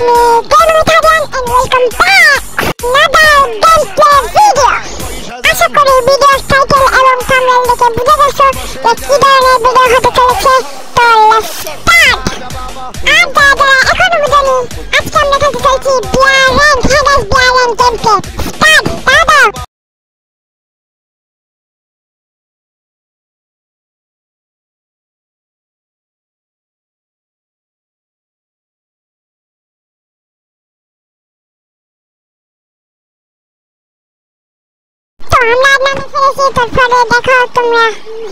me, Game with Adrian, and welcome back another gameplay video. আশা করি ভিডিওর title এবং thumbnail দেখে বুঝে গেছো যে কি ধরনের ভিডিও হতে চলেছে। তো লেটস স্টার্ট। আর যারা এখনো বুঝেনি, আজকে আমরা খেলতে চলেছি বিয়ারেন্ট হেডেস বিয়ারেন্ট গেমপ্লে। স্টার্ট দাদা। আমরা নামে ফেলেছি, তারপরে দেখো তোমরা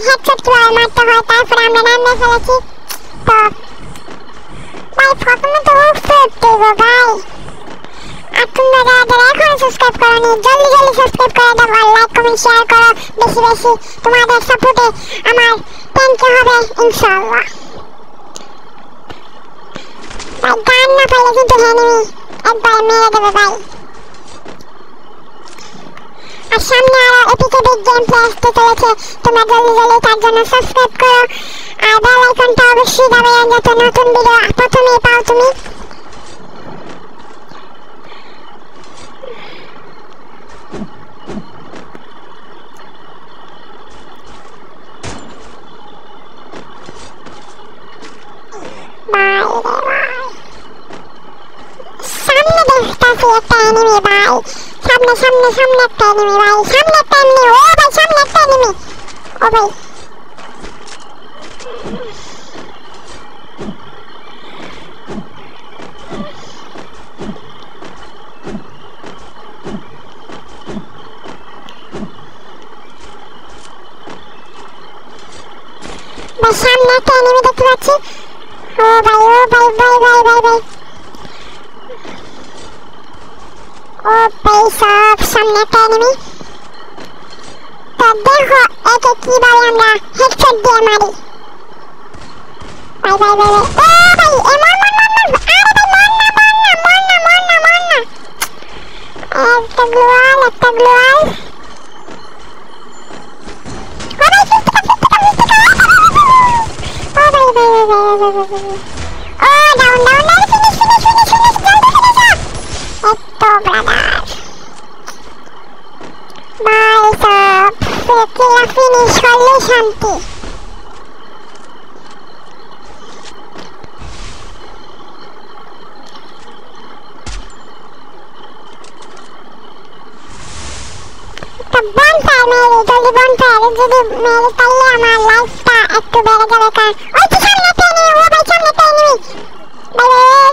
হেডশট কিভাবে মারতে হয়। তারপরে আমরা নামে ফেলেছি। তো ভাই প্রথমে তো দেবো ভাই। আর তোমরা যারা এখনো সাবস্ক্রাইব করোনি, জলদি জলদি সাবস্ক্রাইব করে দাও আর লাইক কমেন্ট শেয়ার করো বেশি বেশি। তোমাদের সাপোর্টে আমার 10K হবে ইনশাআল্লাহ। ভাই গান না পাইলে কিন্তু এনিমি একবারে মেরে দেবে ভাই। আর সামনে আরো এপিক গেম প্লে আসতে চলেছে, তোমরা জলদি জলদি তার জন্য সাবস্ক্রাইব করো আর বেল আইকনটা অবশ্যই দাবিয়ে যাতে নতুন ভিডিও প্রথমেই পাও তুমি। সামনে দেখতেছি একটা এনিমি ভাই, সামনে সামনে সামনে একটা এনিমি ভাই, সামনে একটা এনিমি। ও ভাই সামনে একটা এনিমি। ও ভাই ভাই সামনে একটা এনিমি দেখতে পাচ্ছি। ও ভাই ও ভাই ভাই ভাই ভাই ভাই ও ভাই সব সামনে একটা এনিমি। তো দেখো একে কিভাবে আমরা হেডশট দিয়ে মারি। ভাই ভাই ভাই ভাই ও ভাই এমন মন মন মন। আরে ভাই মন না মন না মন না মন না মন না। একটা গ্লোয়াল একটা গ্লোয়াল। ফিনিশ করলে শান্তি। বনফায়ার মেরে জলদি বনফায়ার যদি মেরে তাহলে আমার লাইফটা একটু বেড়ে যাবে। কারণ ওই তো সামনে একটা এনিমি। ও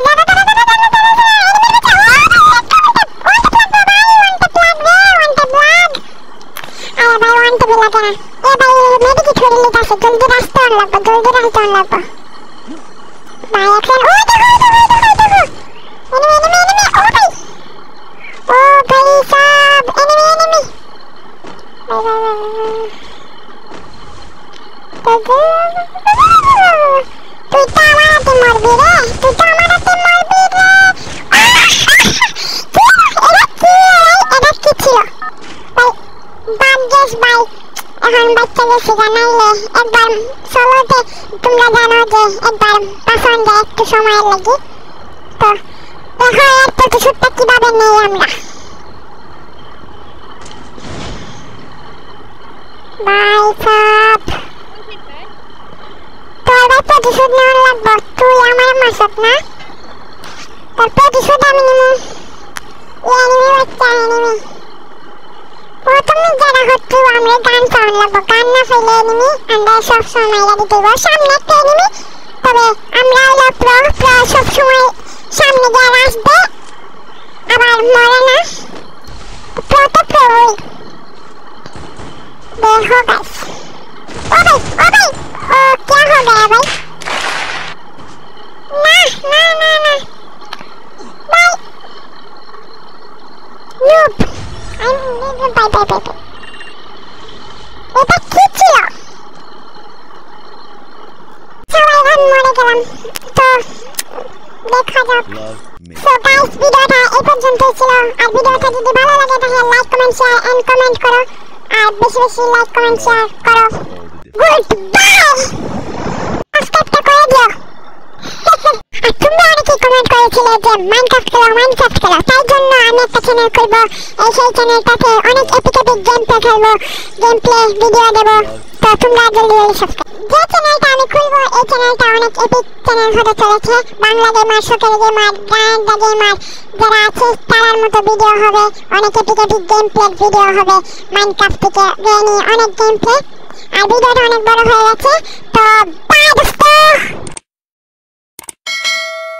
ভাই সামনে একটা এনিমি। জলদি রাস্তা লাগবে, জলদি রাস্তা লাগবে ভাই। এখন ও দেখো দেখো দেখো এনিমি এনিমি এনিমি। ও ভাই ও ভাই সব এনিমি এনিমি। ভাই ভাই তুই তো আমারতে মরবি রে, তুই তো আমারতে মরবি রে। এটা কি ছিল ভাই? বাগেস ভাই এখন বাচ্চা গেছে জানাইলে একবার সোলোতে তোমরা জানো যে একবার পাসন যায় একটু সময় লাগে। তো দেখো এর প্রতিশোধটা কিভাবে নেই আমরা। ভাই সব তোর ভাই প্রতিশোধ নেওয়ার লাগবো। তুই আমার মাসক না, তোর প্রতিশোধ আমি নেবো। এনিমি বাচ্চা এনিমি। প্রথমে যারা হচ্ছে আমরা গান সাউন্ড লাগবো। গান না ফেলে এনিমি আমরা সবসময় মাইরা দিতে হইব। সামনে একটা এনিমি, তবে আমরা হলো প্রো। প্রো সবসময় সামনে গিয়ে রাশ দেয় আবার মরে না। প্রো তো প্রোই। দেখো গাইস ও ভাই ও ভাই ও क्या हो गया भाई? না না না না ভাই নুব বাই বাই বাই। এটা কি ছিল? সবাই গান মরে গেলাম। তো দেখা যাক। সো গাইস ভিডিওটা এই পর্যন্তই ছিল। আর ভিডিওটা যদি ভালো লাগে তাহলে like comment share and comment করো আর বেশি বেশি লাইক কমেন্ট শেয়ার করো। Good bye. সাবস্ক্রাইব করে দিও। আর তোমরা অনেকে অনেকেই কমেন্ট করেছিল যে মাইনক্রাফট খেলো, তাই জন্য আমি একটা চ্যানেল করবো। এই সেই চ্যানেলটাতে অনেক এপিক গেম প্লে খেলবো, গেম প্লে ভিডিও দেবো। তো তোমরা জলদি সাবস্ক্রাইব। যে চ্যানেলটা আমি খুলবো এই চ্যানেলটা অনেক এপিক চ্যানেল হতে চলেছে। বাংলা গেমার, শখের গেমার, গায়ন্দা গেমার যারা আছে তার মতো ভিডিও হবে, অনেক এপিক গেম প্লে ভিডিও হবে। মাইনক্রাফট থেকে অনেক গেম প্লে, আর ভিডিওটা অনেক বড় হয়ে গেছে। তো বাই দোস্ত।